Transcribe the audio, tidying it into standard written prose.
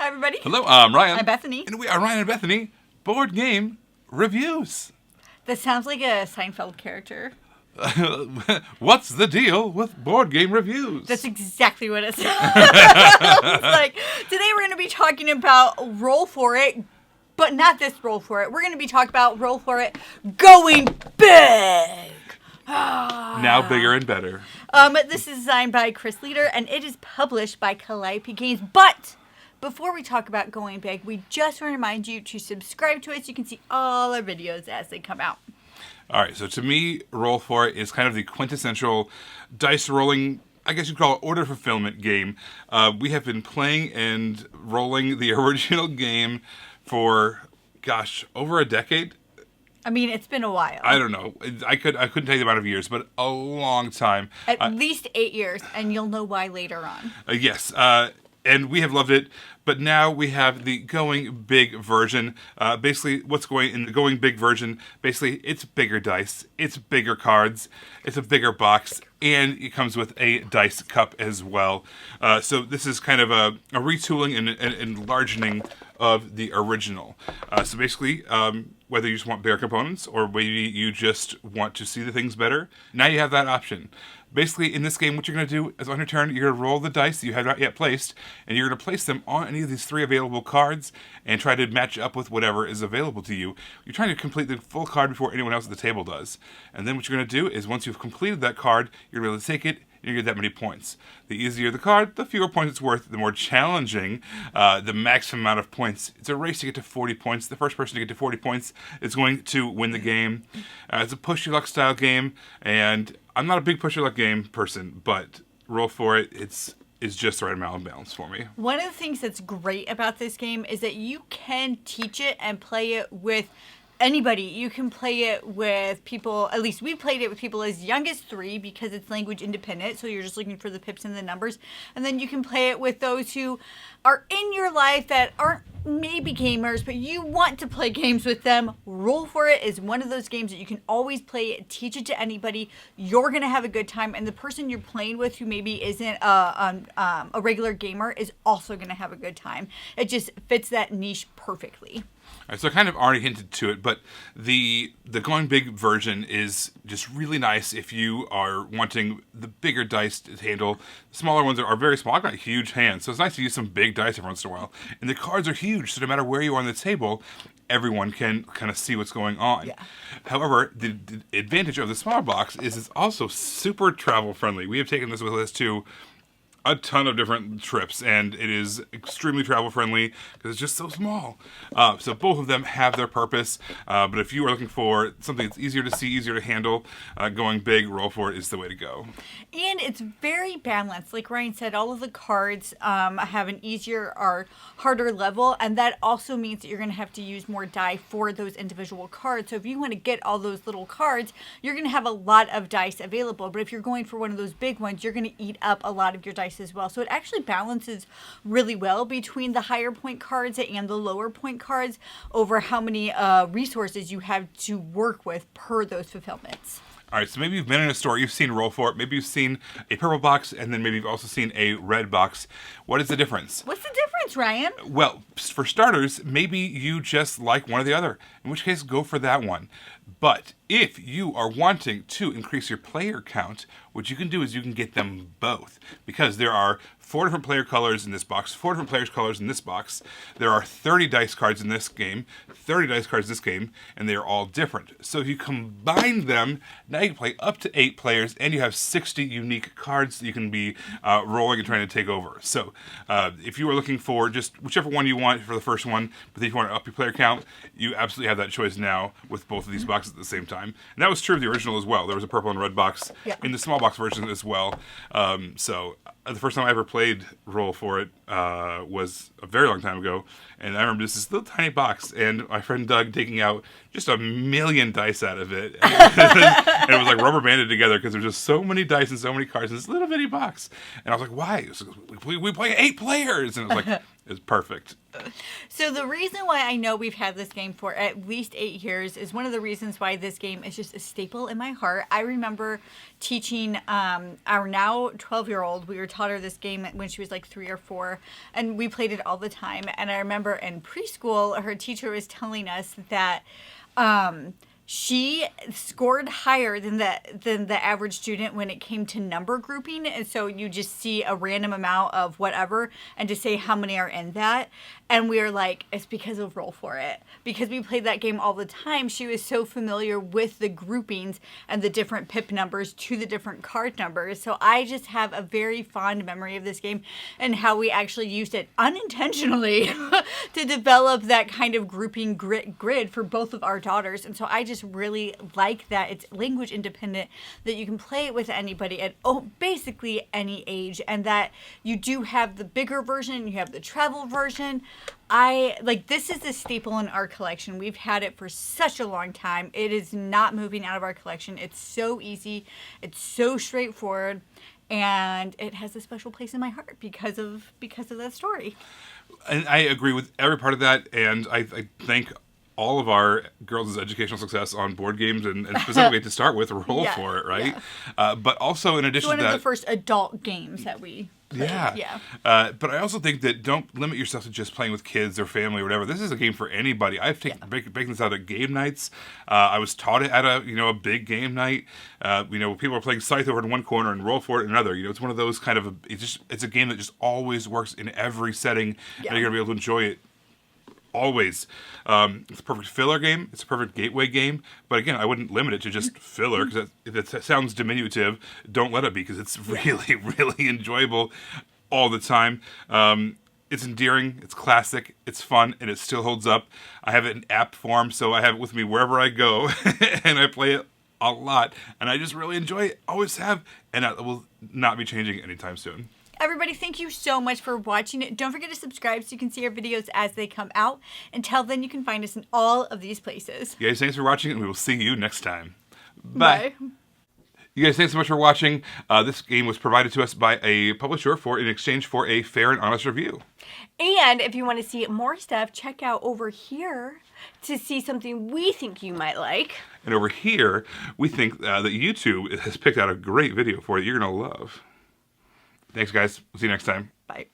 Hi, everybody. Hello, I'm Ryan. I'm Bethany. And we are Ryan and Bethany, Board Game Reviews. That sounds like a Seinfeld character. What's the deal with Board Game Reviews? That's exactly what it sounds like. Today we're going to be talking about Roll For It, but not this Roll For It. We're going to be talking about Roll For It going big. Now bigger and better. This is designed by Chris Leader, and it is published by Calliope Games. But before we talk about going big, we just want to remind you to subscribe to us. You can see all our videos as they come out. All right, so to me, Roll For It is kind of the quintessential dice rolling, I guess you'd call it order fulfillment game. We have been playing and rolling the original game for, over a decade. I mean, it's been a while. I don't know. I couldn't tell you the amount of years, but a long time. At least 8 years, and you'll know why later on. Yes, and we have loved it. But now we have the going big version. Basically, what's going in the going big version? Basically, it's bigger dice, it's bigger cards, it's a bigger box, and it comes with a dice cup as well. So this is kind of a retooling and enlarging of the original. So basically, whether you just want bigger components or maybe you just want to see the things better, now you have that option. Basically, in this game, what you're going to do is on your turn, you're going to roll the dice that you have not yet placed, and you're going to place them on any of these 3 available cards and try to match up with whatever is available to you. You're trying to complete the full card before anyone else at the table does. And then what you're going to do is once you've completed that card, you're going to be able to take it, and you get that many points. The easier the card, the fewer points it's worth, the more challenging, the maximum amount of points. It's a race to get to 40 points. The first person to get to 40 points is going to win the game. It's a push your luck style game, and I'm not a big push your luck game person, but Roll For It, it's just the right amount of balance for me. One of the things that's great about this game is that you can teach it and play it with anybody. You can play it with people, at least we played it with people as young as 3 because it's language independent, so you're just looking for the pips and the numbers. And then you can play it with those who are in your life that aren't maybe gamers, but you want to play games with them. Roll For It is one of those games that you can always play it, teach it to anybody. You're going to have a good time, and the person you're playing with who maybe isn't a regular gamer is also going to have a good time. It just fits that niche perfectly. All right, so I kind of already hinted to it, but the going big version is just really nice if you are wanting the bigger dice to handle. The smaller ones are very small. I've got huge hands, so it's nice to use some big dice every once in a while. And the cards are huge, so no matter where you are on the table, everyone can kind of see what's going on. Yeah. However, the advantage of the smaller box is it's also super travel friendly. We have taken this with us to a ton of different trips, and it is extremely travel friendly because it's just so small. So both of them have their purpose, but if you are looking for something that's easier to see, easier to handle, going big, Roll For It is the way to go. And it's very balanced. Like Ryan said, all of the cards have an easier or harder level, and that also means that you're going to have to use more die for those individual cards. So if you want to get all those little cards, you're going to have a lot of dice available. But if you're going for one of those big ones, you're going to eat up a lot of your dice as well. So it actually balances really well between the higher point cards and the lower point cards over how many resources you have to work with per those fulfillments. All right, so maybe you've been in a store, you've seen Roll For It, maybe you've seen a purple box, and then maybe you've also seen a red box. What is the difference? What's the difference, Ryan? Well, for starters, maybe you just like one or the other, in which case go for that one. But if you are wanting to increase your player count, what you can do is you can get them both, because there are 4 different player colors in this box, 4 different players' colors in this box. There are 30 dice cards in this game, 30 dice cards in this game, and they are all different. So if you combine them, now you can play up to 8 players, and you have 60 unique cards that you can be rolling and trying to take over. So if you are looking for just whichever one you want for the first one, but if you want to up your player count, you absolutely have that choice now with both of these boxes at the same time. And that was true of the original as well. There was a purple and red box in the small box version as well. So the first time I ever played Roll For It was a very long time ago, and I remember this little tiny box, and my friend Doug taking out just a million dice out of it, and it was like rubber banded together because there was just so many dice and so many cards in this little bitty box. And I was like, why? We play 8 players, and it was like, it was perfect. So the reason why I know we've had this game for at least 8 years is one of the reasons why this game is just a staple in my heart. I remember teaching our now 12-year-old, we were taught her this game when she was like 3 or 4, and we played it all the time. And I remember in preschool, her teacher was telling us that she scored higher than the average student when it came to number grouping. And so you just see a random amount of whatever and just say how many are in that. And we were like, it's because of Roll For It. Because we played that game all the time, she was so familiar with the groupings and the different pip numbers to the different card numbers. So I just have a very fond memory of this game and how we actually used it unintentionally to develop that kind of grouping grid for both of our daughters. And so I just really like that it's language independent, that you can play it with anybody at basically any age, and that you do have the bigger version, you have the travel version. This is a staple in our collection. We've had it for such a long time. It is not moving out of our collection. It's so easy. It's so straightforward. And it has a special place in my heart because of that story. And I agree with every part of that. And I think all of our girls' educational success on board games, and specifically to start with, Roll For It, right? Yeah. But also, in addition to that, one of the first adult games that we played. Yeah. But I also think that don't limit yourself to just playing with kids or family or whatever. This is a game for anybody. I've taken breaking this out at game nights. I was taught it at a big game night. People are playing Scythe over in one corner and Roll For It in another. It's one of those kind of it's a game that just always works in every setting, and you're gonna be able to enjoy it. Always. It's a perfect filler game. It's a perfect gateway game. But again, I wouldn't limit it to just filler, because if it sounds diminutive, don't let it be, because it's really, really enjoyable all the time. It's endearing, it's classic, it's fun, and it still holds up. I have it in app form, so I have it with me wherever I go, and I play it a lot. And I just really enjoy it. Always have, and it will not be changing anytime soon. Everybody, thank you so much for watching it. Don't forget to subscribe so you can see our videos as they come out. Until then, you can find us in all of these places. You guys, thanks for watching, and we will see you next time. Bye. You guys, thanks so much for watching. This game was provided to us by a publisher in exchange for a fair and honest review. And if you want to see more stuff, check out over here to see something we think you might like. And over here, we think that YouTube has picked out a great video for you you're going to love. Thanks, guys. We'll see you next time. Bye.